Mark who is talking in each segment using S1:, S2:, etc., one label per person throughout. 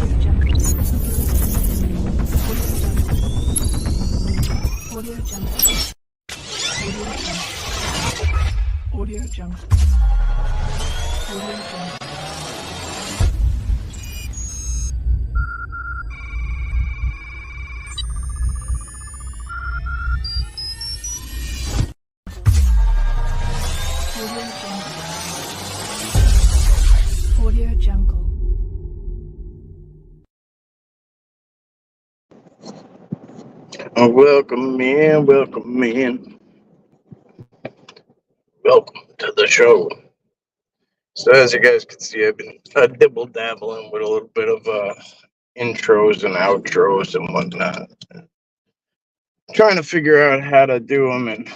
S1: Audio Jungle. Audio Jungle.
S2: Welcome in, welcome in. Welcome to the show. So as you guys can see, I've been dibble-dabbling with a little bit of intros and outros and whatnot. Trying to figure out how to do them, and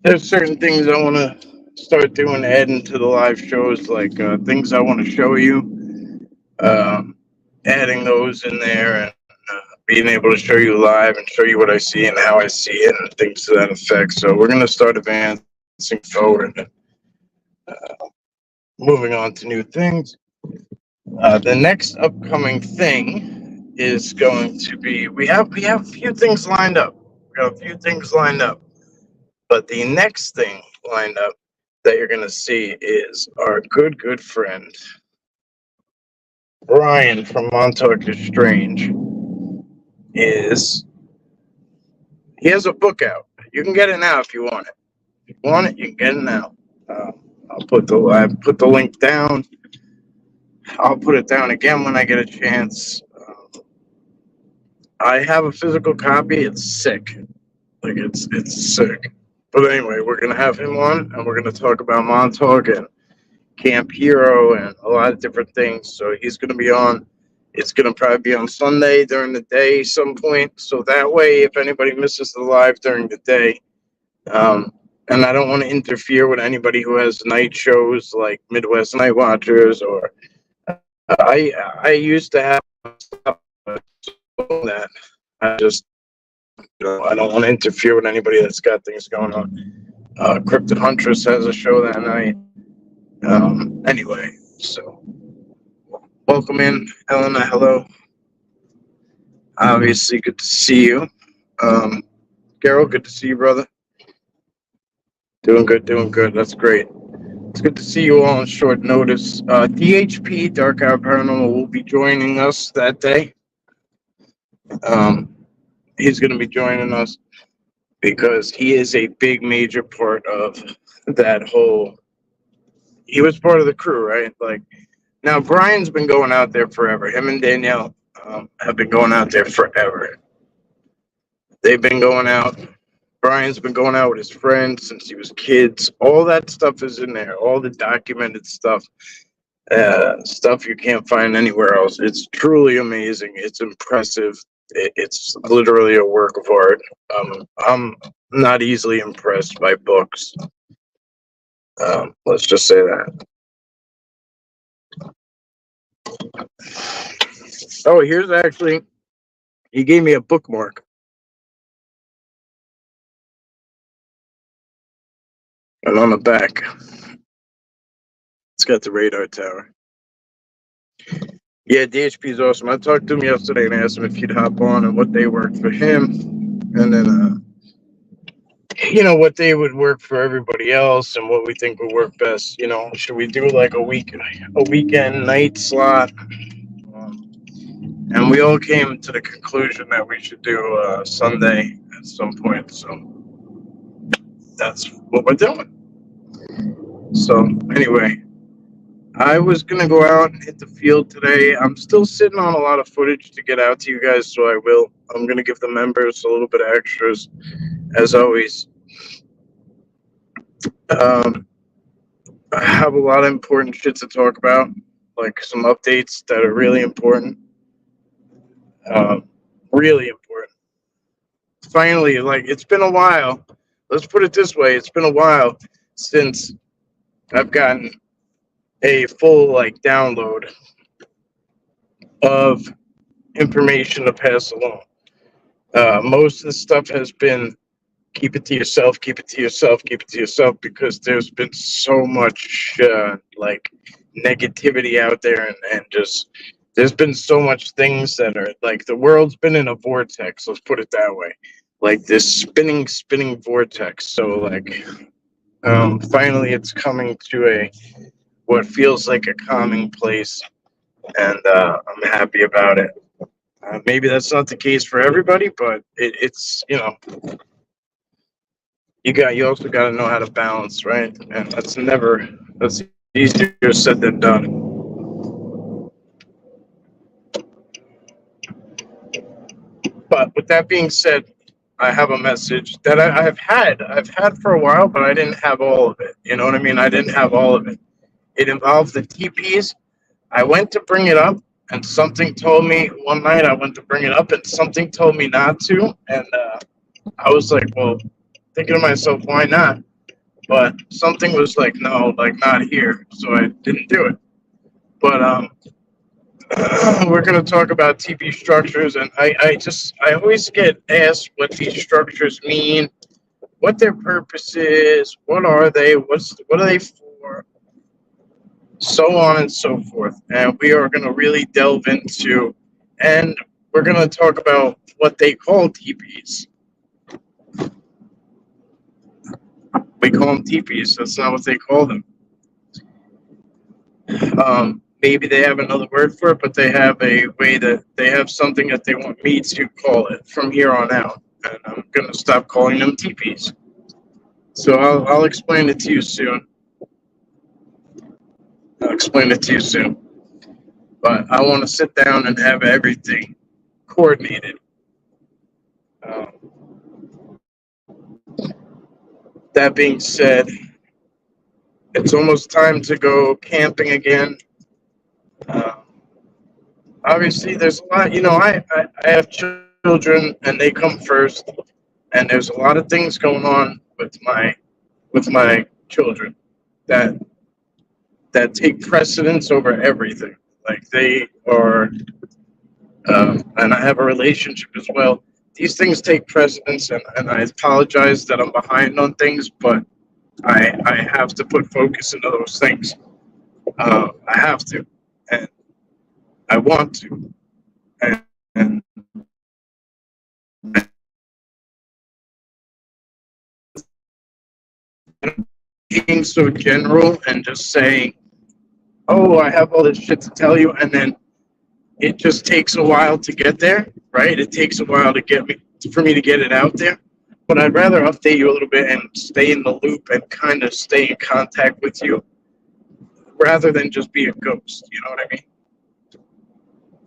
S2: there's certain things I want to start doing, adding to the live shows, like things I want to show you, adding those in there, and being able to show you live and show you what I see and how I see it and things to that effect. So we're going to start advancing forward and moving on to new things. The next upcoming thing is going to be, we have a few things lined up. We got a few things lined up. But the next thing lined up that you're going to see is our good friend, Brian from Montauk is Strange. He has a book out. You can get it now if you want it. If you want it, you can get it now. I put the link down. I'll put it down again when I get a chance. I have a physical copy. It's sick. Like it's sick. But anyway, we're gonna have him on, and we're gonna talk about Montauk and Camp Hero and a lot of different things. So he's gonna be on. It's going to probably be on Sunday during the day some point. So that way, if anybody misses the live during the day, and I don't want to interfere with anybody who has night shows like Midwest Night Watchers, or I used to have that. I just, I don't want to interfere with anybody that's got things going on. Cryptid Huntress has a show that night. Anyway, so. Welcome in, Elena. Hello. Obviously, good to see you. Carol, good to see you, brother. Doing good. That's great. It's good to see you all on short notice. DHP, Dark Hour Paranormal, will be joining us that day. He's going to be joining us because he is a big, major part of that whole. He was part of the crew, right? Like. Now, Brian's been going out there forever. Him and Danielle have been going out there forever. They've been going out. Brian's been going out with his friends since he was kids. All that stuff is in there. All the documented stuff. Stuff you can't find anywhere else. It's truly amazing. It's impressive. It's literally a work of art. I'm not easily impressed by books. Let's just say that. Oh, here's actually, he gave me a bookmark. And on the back, it's got the radar tower. Yeah, DHP is awesome. I talked to him yesterday and asked him if he'd hop on and what day worked for him. And then, what day would work for everybody else and what we think would work best. Should we do like a weekend night slot? And we all came to the conclusion that we should do Sunday at some point. So that's what we're doing. So anyway, I was going to go out and hit the field today. I'm still sitting on a lot of footage to get out to you guys, so I will. I'm going to give the members a little bit of extras, as always. I have a lot of important shit to talk about, like some updates that are really important. Really important. Finally, it's been a while. Let's put it this way. It's been a while since I've gotten a full download of information to pass along. Most of the stuff has been keep it to yourself, because there's been so much negativity out there, and just there's been so much things that are like the world's been in a vortex. Let's put it that way, like this spinning vortex. So like, finally, it's coming to a what feels like a calming place, and I'm happy about it. Maybe that's not the case for everybody, but it's you also got to know how to balance, right? And that's easier said than done. But with that being said, I have a message that I've had for a while, but I didn't have all of it. You know what I mean? I didn't have all of it. It involves the TPs. I went to bring it up, and something told me one night I went to bring it up, and something told me not to. And I was like, well, thinking to myself, why not? But something was like, no, like not here. So I didn't do it. But we're going to talk about TP structures, and I always get asked what these structures mean, what their purpose is, what are they, what are they for, so on and so forth. And we are going to really delve into, and we're going to talk about what they call TPs. We call them TPs. That's not what they call them. Maybe they have another word for it, but they have a way that they have something that they want me to call it from here on out. And I'm going to stop calling them TPs. So I'll explain it to you soon. But I want to sit down and have everything coordinated. That being said, it's almost time to go camping again. Obviously, there's a lot. I have children, and they come first. And there's a lot of things going on with my children that take precedence over everything. Like they are, and I have a relationship as well. These things take precedence, and I apologize that I'm behind on things, but I have to put focus into those things. I have to, and I want to, and being so general and just saying, "Oh, I have all this shit to tell you," and then it just takes a while to get there, right? It takes a while for me to get it out there. But I'd rather update you a little bit and stay in the loop and kind of stay in contact with you rather than just be a ghost. You know what I mean?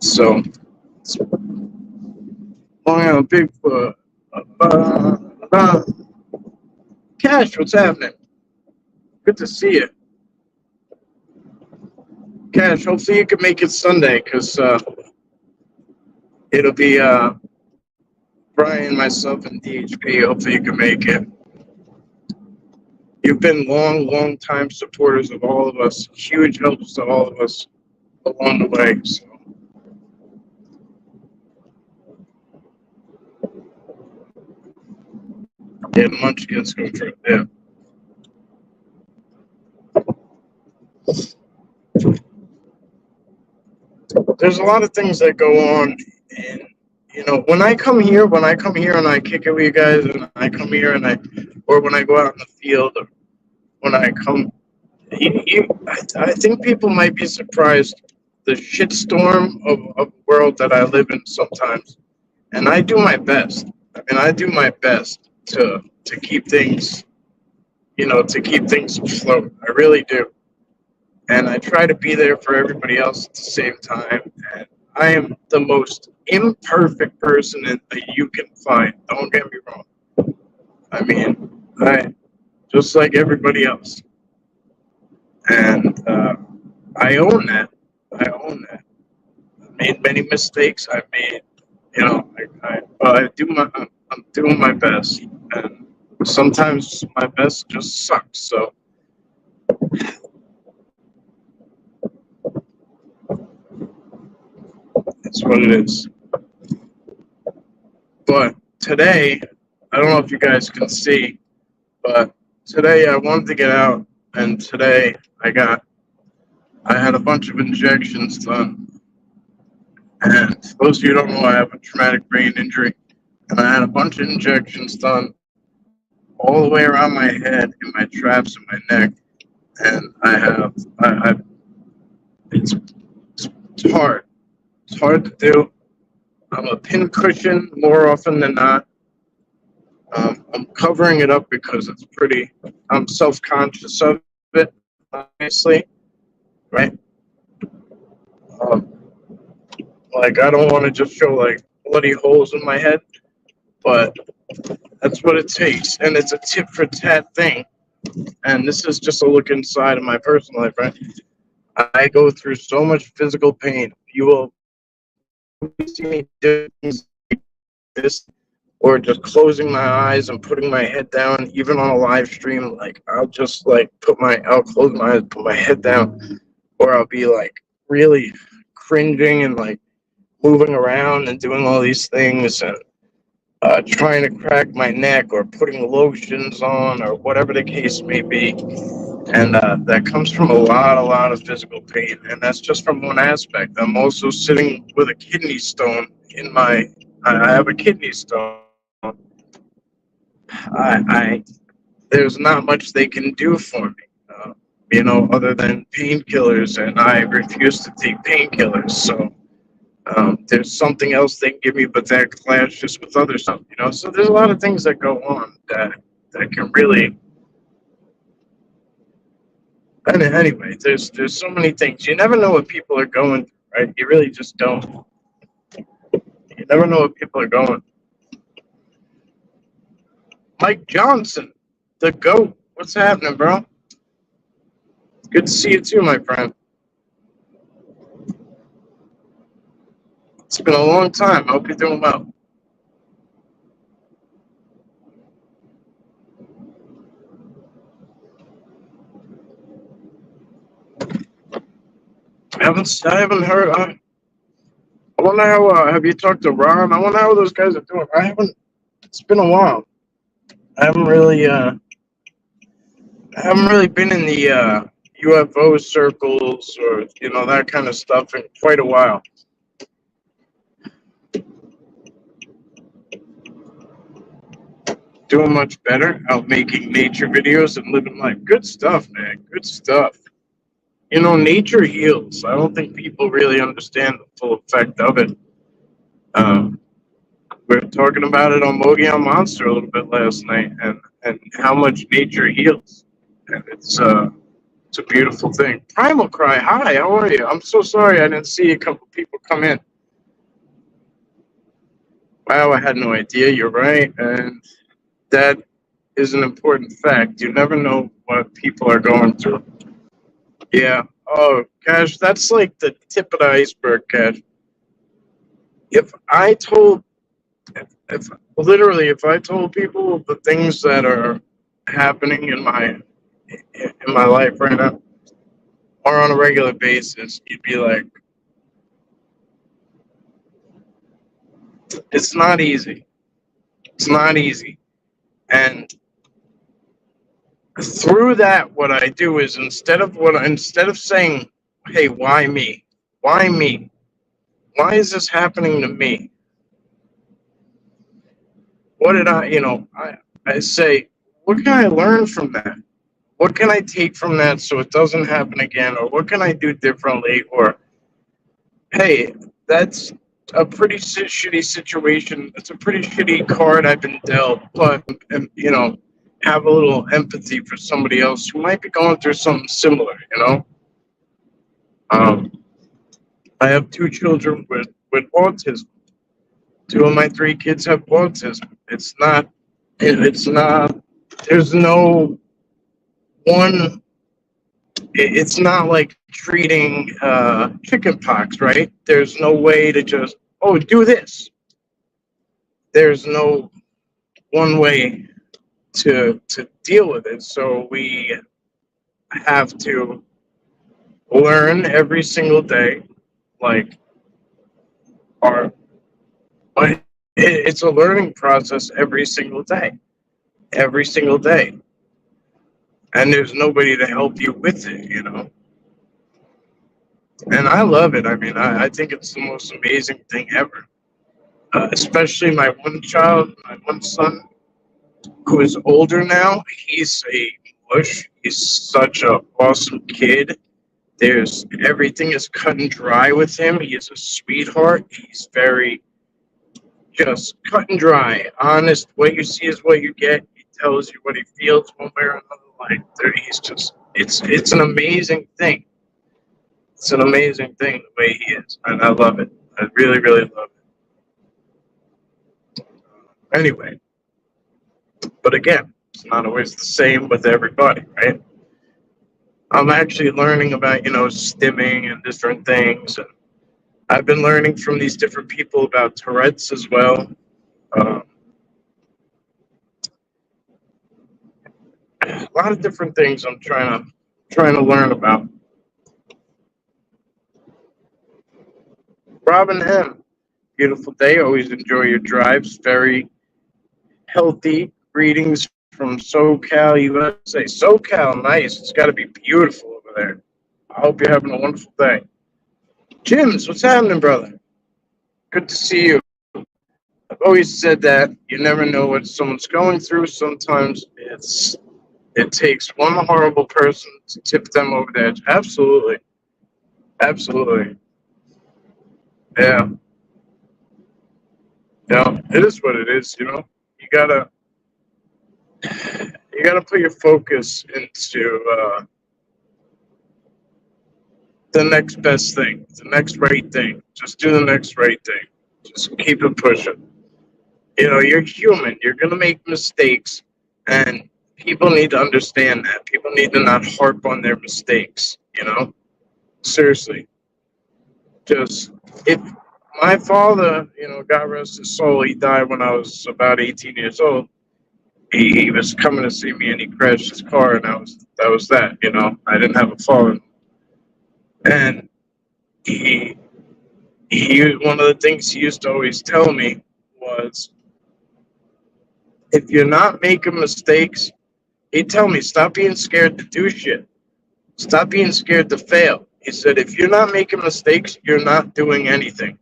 S2: So, Long Island Bigfoot. Cash, what's happening? Good to see you. Cash, hopefully you can make it Sunday, because it'll be Brian, myself, and DHP. Hopefully you can make it. You've been long time supporters of all of us, huge helps to all of us along the way. So. Yeah, the Munchkins go for it, yeah. There's a lot of things that go on, and when I come here and I kick it with you guys, and I come here or when I go out in the field, or when I come, I think people might be surprised the shitstorm of world that I live in sometimes, and I do my best. I mean, I do my best to keep things, afloat. I really do. And I try to be there for everybody else at the same time. And I am the most imperfect person that you can find. Don't get me wrong. I mean, I just like everybody else, and I own that. I made many mistakes. I made, I'm doing my best, and sometimes my best just sucks. So. That's what it is. But today, I don't know if you guys can see, but today I wanted to get out, and today I got I had a bunch of injections done. And for those of you who don't know, I have a traumatic brain injury. And I had a bunch of injections done all the way around my head, in my traps, and my neck. And it's, it's hard. It's hard to do. I'm a pin cushion more often than not. I'm covering it up because I'm self conscious of it, obviously, right? Um, like, I don't want to just show like bloody holes in my head, but that's what it takes. And it's a tit for tat thing. And this is just a look inside of my personal life, right? I go through so much physical pain. You will see me do things like this, or just closing my eyes and putting my head down, even on a live stream. Like, I'll close my eyes, put my head down, or I'll be like really cringing and like moving around and doing all these things and trying to crack my neck or putting lotions on or whatever the case may be. And that comes from a lot of physical pain. And that's just from one aspect. I'm also sitting with a kidney stone I have a kidney stone. I There's not much they can do for me, other than painkillers, and I refuse to take painkillers. So there's something else they can give me, but that clashes with other stuff. So there's a lot of things that go on that can really. And anyway, there's so many things. You never know what people are going through, right? You really just don't. You never know what people are going. Mike Johnson, the GOAT. What's happening, bro? Good to see you too, my friend. It's been a long time. I hope you're doing well. I haven't heard. I wonder how. Have you talked to Ron? I wonder how those guys are doing. I haven't. It's been a while. I haven't really. I haven't really been in the UFO circles or that kind of stuff in quite a while. Doing much better. Out making nature videos and living life. Good stuff, man. Good stuff. Nature heals. I don't think people really understand the full effect of it. Um, we were talking about it on Mogi on Monster a little bit last night, and how much nature heals. And it's a beautiful thing. Primal Cry, hi, how are you? I'm so sorry I didn't see a couple people come in. Wow, I had no idea. You're right, and that is an important fact. You never know what people are going through. Yeah. Oh, Cash, that's like the tip of the iceberg, Cash. If I told, if I told people the things that are happening in my life right now, or on a regular basis, you'd be like, it's not easy. It's not easy. And through that, what I do is instead of saying, "Hey, why me? Why me? Why is this happening to me? What did I say, what can I learn from that? What can I take from that so it doesn't happen again? Or what can I do differently? Or, hey, that's a pretty shitty situation. It's a pretty shitty card I've been dealt, but, have a little empathy for somebody else who might be going through something similar. Um, I have two children with autism. Two of my three kids have autism. It's not, there's no one, it's not like treating chicken pox, right? There's no way to just, oh, do this. There's no one way to deal with it. So we have to learn every single day, like our, it's a learning process every single day. Every single day. And there's nobody to help you with it. And I love it. I mean, I think it's the most amazing thing ever. Especially my one child, my one son, who is older now. He's a mush. He's such a awesome kid. There's everything is cut and dry with him. He is a sweetheart. He's very just cut and dry, honest. What you see is what you get. He tells you what he feels one way or another. Like he's just, it's an amazing thing. It's an amazing thing the way he is, and I love it. I really, really love it. Anyway, but again, it's not always the same with everybody, right? I'm actually learning about stimming and different things, and I've been learning from these different people about Tourette's as well. Um, a lot of different things I'm trying to learn about. Robin M, beautiful day. Always enjoy your drives. Very healthy. Greetings from SoCal, USA. SoCal, nice. It's got to be beautiful over there. I hope you're having a wonderful day. Jims, what's happening, brother? Good to see you. I've always said that you never know what someone's going through. Sometimes it takes one horrible person to tip them over the edge. Absolutely. Absolutely. Yeah. Yeah. It is what it is, You gotta put your focus into the next best thing, the next right thing. Just do the next right thing. Just keep it pushing. You're human. You're gonna make mistakes, and people need to understand that. People need to not harp on their mistakes. Seriously. Just if my father, God rest his soul, he died when I was about 18 years old. He was coming to see me and he crashed his car, and that was that. I didn't have a father, and he one of the things he used to always tell me was, if you're not making mistakes, he'd tell me, stop being scared to do shit. Stop being scared to fail. He said, if you're not making mistakes, you're not doing anything.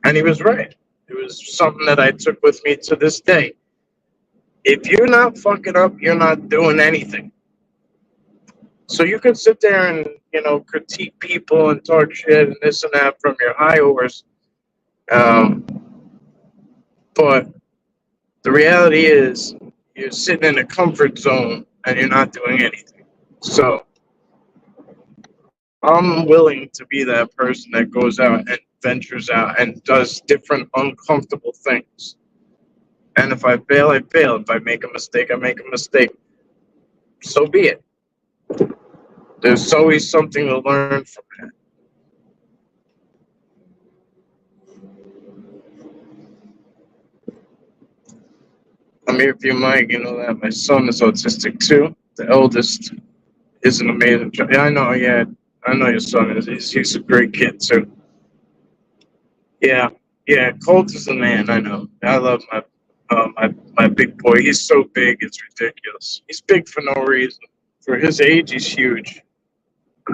S2: And he was right. It was something that I took with me to this day. If you're not fucking up, you're not doing anything. So you can sit there and, critique people and talk shit and this and that from your high horse. But the reality is you're sitting in a comfort zone and you're not doing anything. So I'm willing to be that person that goes out and ventures out and does different uncomfortable things. And if I fail, I fail. If I make a mistake, I make a mistake. So be it. There's always something to learn from that. I'm here for you, Mike. You know that my son is autistic too. The eldest is an amazing child. Yeah, I know. Yeah, I know your son is. He's a great kid too. Yeah, yeah. Colt is the man. I know. I love my big boy. He's so big, it's ridiculous. He's big for no reason. For his age, he's huge.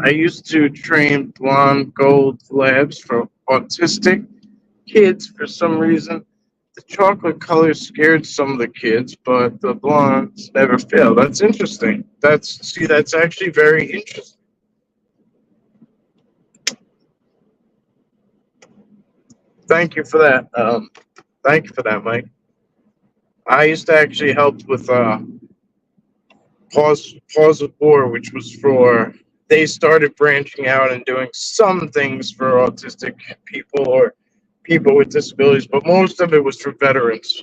S2: I used to train blonde gold labs for autistic kids for some reason. The chocolate color scared some of the kids, but the blondes never failed. That's interesting. That's actually very interesting. Thank you for that. Thank you for that, Mike. I used to actually help with Pause of War, which was for, they started branching out and doing some things for autistic people or people with disabilities, but most of it was for veterans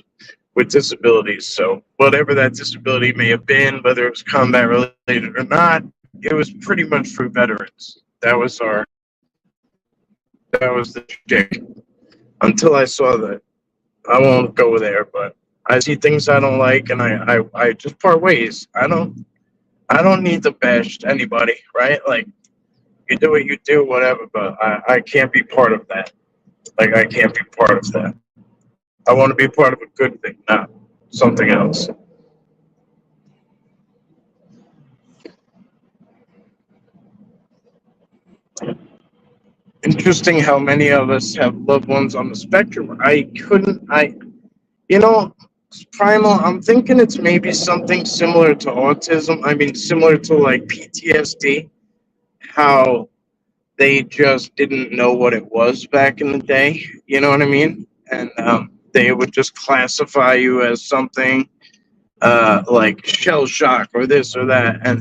S2: with disabilities. So whatever that disability may have been, whether it was combat related or not, it was pretty much for veterans. That was the shtick. Until I saw that, I won't go there, but I see things I don't like, and I just part ways. I don't need to bash anybody, right? Like, you do what you do, whatever, but I can't be part of that. Like, I can't be part of that. I want to be part of a good thing, not something else. interesting how many of us have loved ones on the spectrum. You know, Primal, I'm thinking it's maybe something similar to autism. I mean, similar to like PTSD, how they just didn't know what it was back in the day. You know what I mean? And they would just classify you as something like shell shock or this or that. And,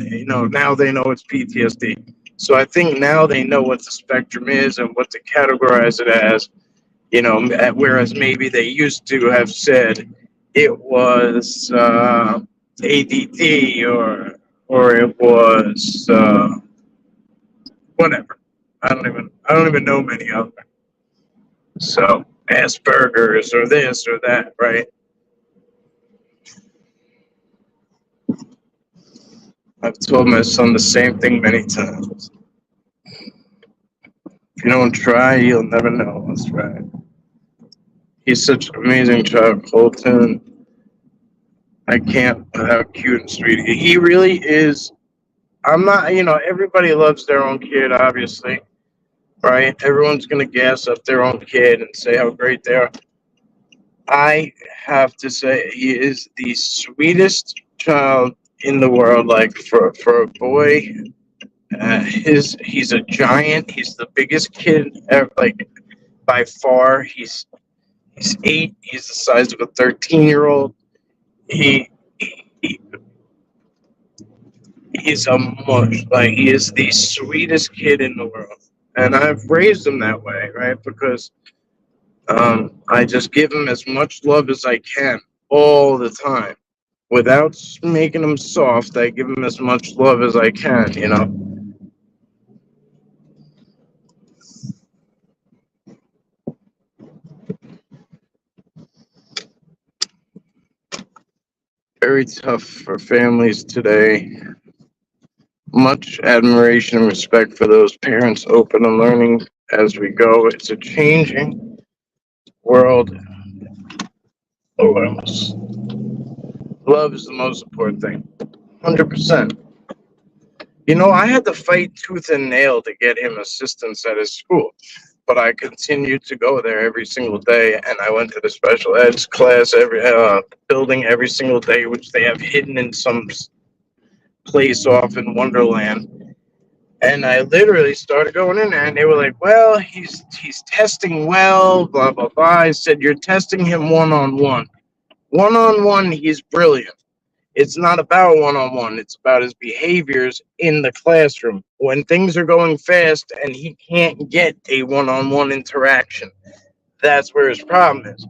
S2: now they know it's PTSD. So I think now they know what the spectrum is and what to categorize it as, whereas maybe they used to have said it was ADD or it was whatever. I don't even know many of them. So Asperger's or this or that, right? I've told my son the same thing many times. If you don't try, you'll never know. That's right. He's such an amazing child, Colton. I can't. How cute and sweet he really is. I'm not. Everybody loves their own kid, obviously, right? Everyone's gonna gas up their own kid and say how great they are. I have to say, he is the sweetest child in the world. Like for a boy, he's a giant. He's the biggest kid ever, like by far. He's 8. He's the size of a 13-year-old. He, he he's a mush. Like he is the sweetest kid in the world, and I've raised him that way, right? Because I just give him as much love as I can all the time, without making him soft. I give him as much love as I can. Very tough for families today. Much admiration and respect for those parents open and learning as we go. It's a changing world around us. Love is the most important thing. 100%. I had to fight tooth and nail to get him assistance at his school, but I continued to go there every single day, and I went to the special ed class every building every single day, which they have hidden in some place off in Wonderland. And I literally started going in there, and they were like, "Well, he's testing well, blah blah blah." I said, "You're testing him one on one. One on one, he's brilliant. It's not about one on one. It's about his behaviors in the classroom. When things are going fast and he can't get a one on one interaction, that's where his problem is."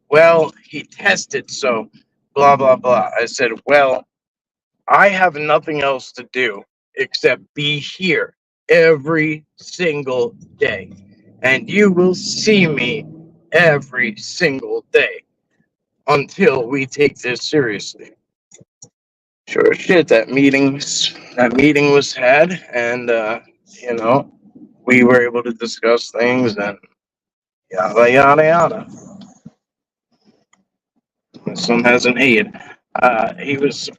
S2: Well, he tested, so blah blah blah. I said, "Well, I have nothing else to do except be here every single day. And you will see me every single day until we take this seriously." Sure shit, that meeting was had, and you know, we were able to discuss things and yada yada yada. My son has an aide. He was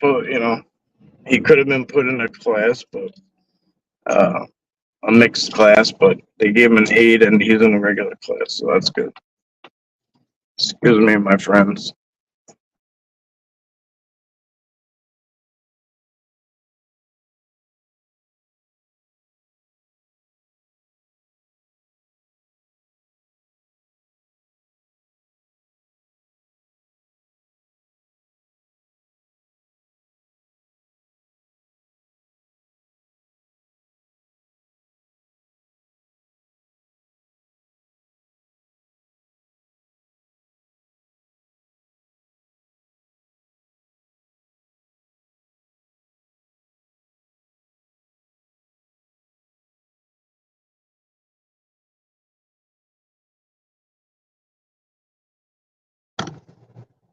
S2: he could have been put in a class, but uh, a mixed class, but they gave him an aide and he's in a regular class, so that's good. Excuse me, my friends.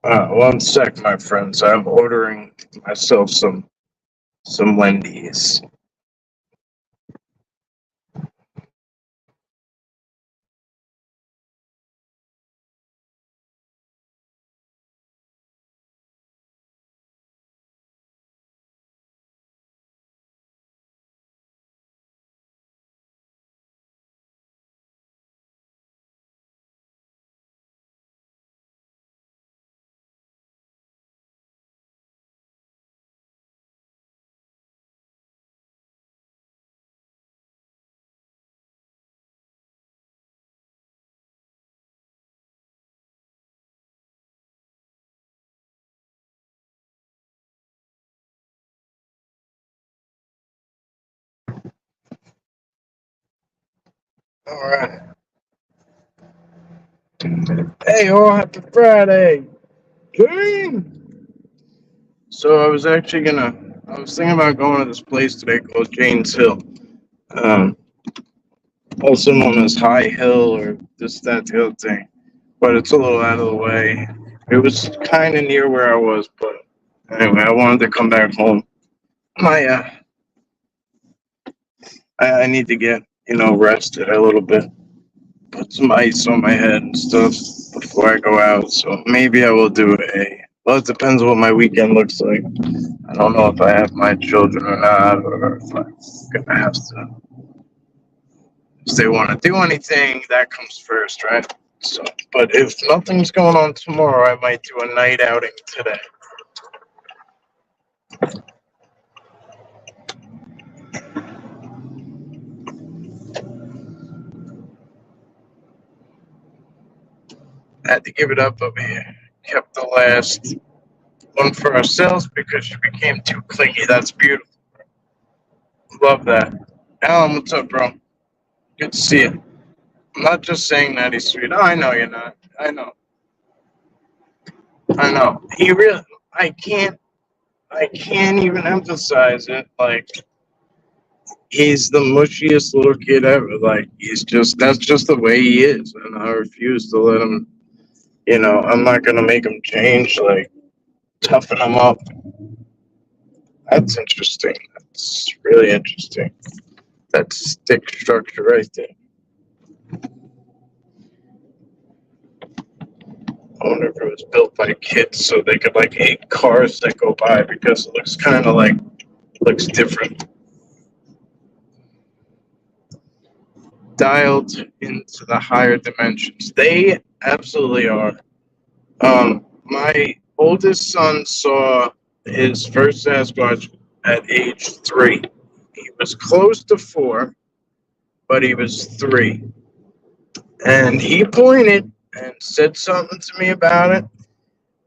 S2: One sec, my friends. I'm ordering myself some Wendy's. All right. Hey, all happy Friday. Dang. So I was thinking about going to this place today called Jane's Hill. Um, also known as High Hill or this, that, the other thing. But it's a little out of the way. It was kind of near where I was, but anyway, I wanted to come back home. My, I need to get, rested a little bit. Put some ice on my head and stuff before I go out. So maybe I will do well, it depends on what my weekend looks like. I don't know if I have my children or not, or if I'm gonna have to. If they want to do anything, that comes first, right? So, but if nothing's going on tomorrow, I might do a night outing today. I had to give it up, but we kept the last one for ourselves because she became too clingy. That's beautiful. Love that. Alan, what's up, bro? Good to see you. I'm not just saying that he's sweet. Oh, I know you're not. I know. I know. He really. I can't. I can't even emphasize it. Like he's the mushiest little kid ever. Like he's just. That's just the way he is, and I refuse to let him. I'm not gonna make him change. Like toughen him up. That's interesting. That's really interesting. That stick structure right there. I wonder if it was built by kids so they could like hate cars that go by because it looks kind of like looks different. Dialed into the higher dimensions. They absolutely are. My oldest son saw his first Sasquatch at age 3. He was close to 4, but he was 3. And he pointed and said something to me about it.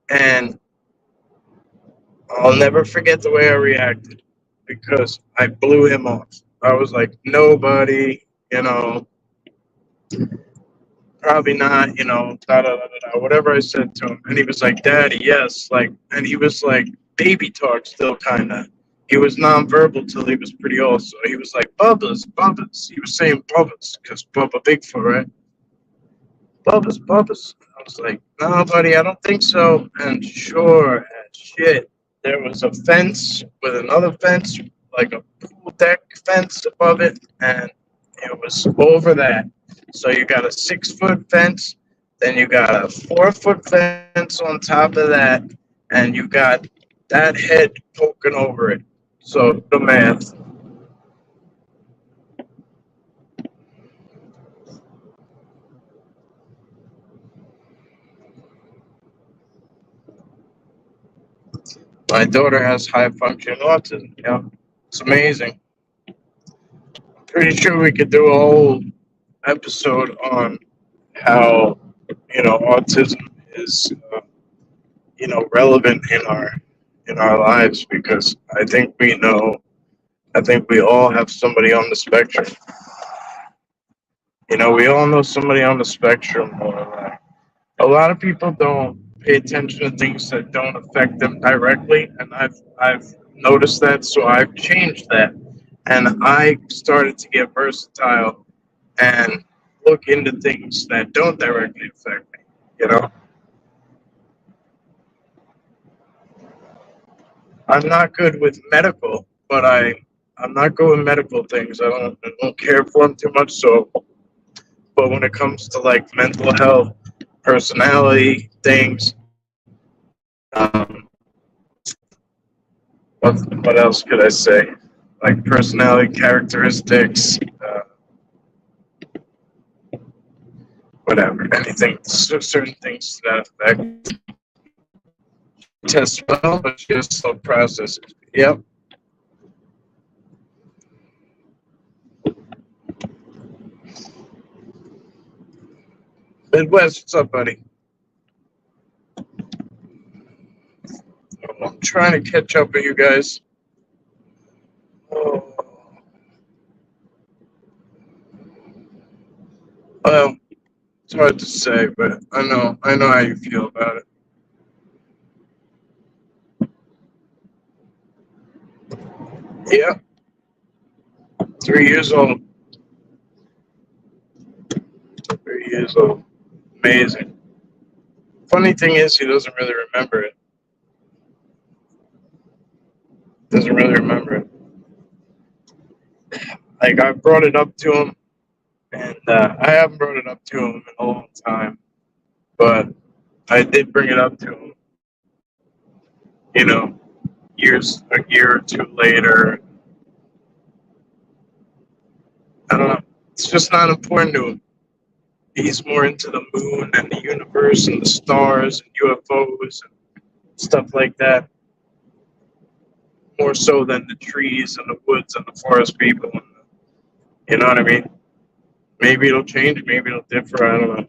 S2: And I'll never forget the way I reacted because I blew him off. I was like, nobody, probably not, da da da da, whatever I said to him. And he was like, Daddy, yes. And he was like, baby talk still kind of. He was nonverbal till he was pretty old. So he was like, Bubba's, Bubba's. He was saying Bubba's because Bubba Bigfoot, right? Bubba's, Bubba's. I was like, no, buddy, I don't think so. And sure as shit, there was a fence with another fence, like a pool deck fence above it, and it was over that. So you got a 6-foot fence, then you got a 4-foot fence on top of that, and you got that head poking over it. So the math. My daughter has high functioning autism. Yeah, it's amazing. Pretty sure we could do a whole episode on how autism is relevant in our lives because I think we all have somebody on the spectrum. We all know somebody on the spectrum. Or a lot of people don't pay attention to things that don't affect them directly, and I've noticed that, so I've changed that, and I started to get versatile and look into things that don't directly affect me. I'm not good with medical, but I'm not good with medical things. I don't care for them too much. So, but when it comes to like mental health, personality things, um, what else could I say? Like personality characteristics, whatever, anything, certain things to that effect. Test well, but just slow processes. Yep. Midwest, what's up, buddy? I'm trying to catch up with you guys. Oh. Well, it's hard to say, but I know how you feel about it. Yeah, 3 years old. 3 years old. Amazing. Funny thing is, he doesn't really remember it. Doesn't really remember it. Like I brought it up to him, and I haven't brought it up to him in a long time, but I did bring it up to him. You know, a year or two later. I don't know. It's just not important to him. He's more into the moon and the universe and the stars and UFOs and stuff like that, more so than the trees and the woods and the forest people. You know what I mean? Maybe it'll change. Maybe it'll differ. I don't know.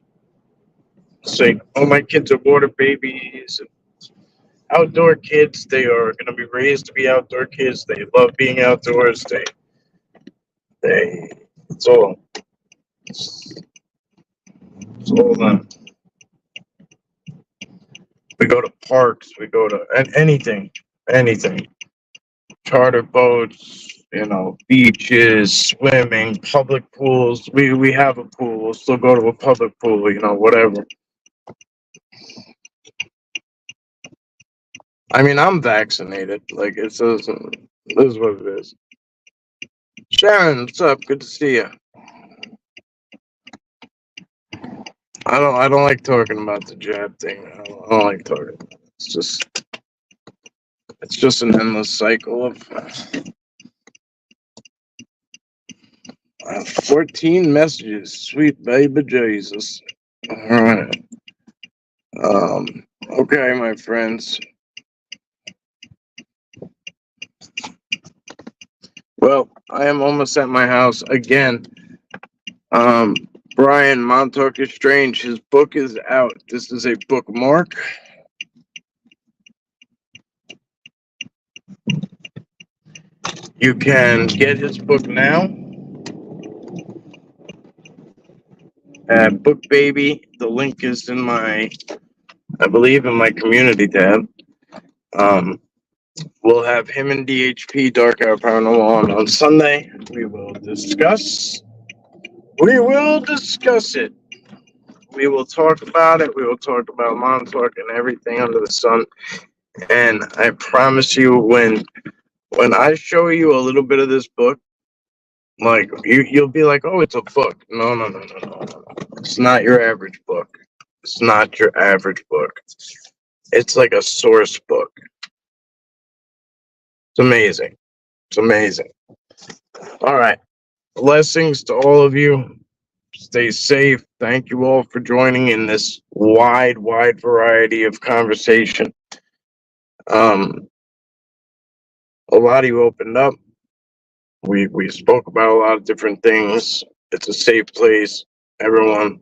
S2: Say, all my kids are water babies and outdoor kids. They are going to be raised to be outdoor kids. They love being outdoors. They, it's all, it's all them. We go to parks. We go to anything. Charter boats, beaches, swimming, public pools. We have a pool. We'll still go to a public pool, whatever. I mean, I'm vaccinated. Like it says, this is what it is. Sharon, what's up? Good to see you. I don't like talking about the jab thing. I don't like talking. It's just an endless cycle of 14 messages. Sweet baby Jesus. All right. Okay, my friends. Well, I am almost at my house again. Brian Montauk is Strange. His book is out. This is a bookmark. You can get his book now at Book Baby. The link is I believe, in my community tab. We'll have him and DHP Dark Hour Paranormal on Sunday. We will discuss. We will discuss it. We will talk about it. We will talk about Montauk and everything under the sun. And I promise you, when I show you a little bit of this book, like you'll be like, "Oh, it's a book." No. It's not your average book. It's not your average book. It's like a source book. It's amazing. It's amazing. All right. Blessings to all of you. Stay safe. Thank you all for joining in this wide variety of conversation. A lot of you opened up. We spoke about a lot of different things. It's a safe place. Everyone,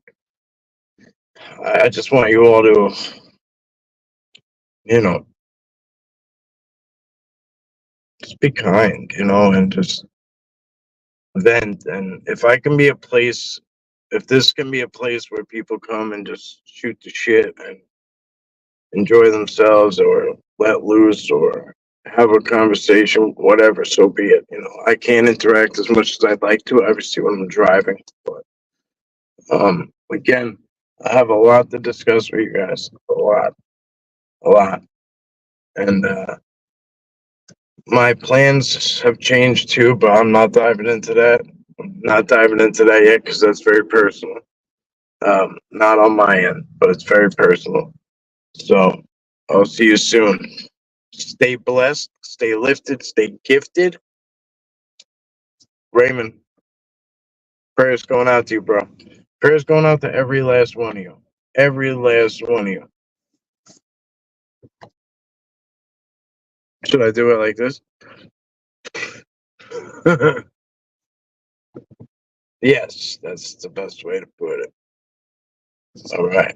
S2: I just want you all to, just be kind, and just vent. And if this can be a place where people come and just shoot the shit and enjoy themselves or let loose or have a conversation, whatever, so be it. I can't interact as much as I'd like to, obviously, when I'm driving. But again, I have a lot to discuss with you guys. A lot. And my plans have changed too, but I'm not diving into that. I'm not diving into that yet because that's very personal. Not on my end, but it's very personal. So I'll see you soon. Stay blessed, stay lifted, stay gifted. Raymond, prayers going out to you, bro. Prayers going out to every last one of you. Every last one of you. Should I do it like this? Yes, that's the best way to put it. All right.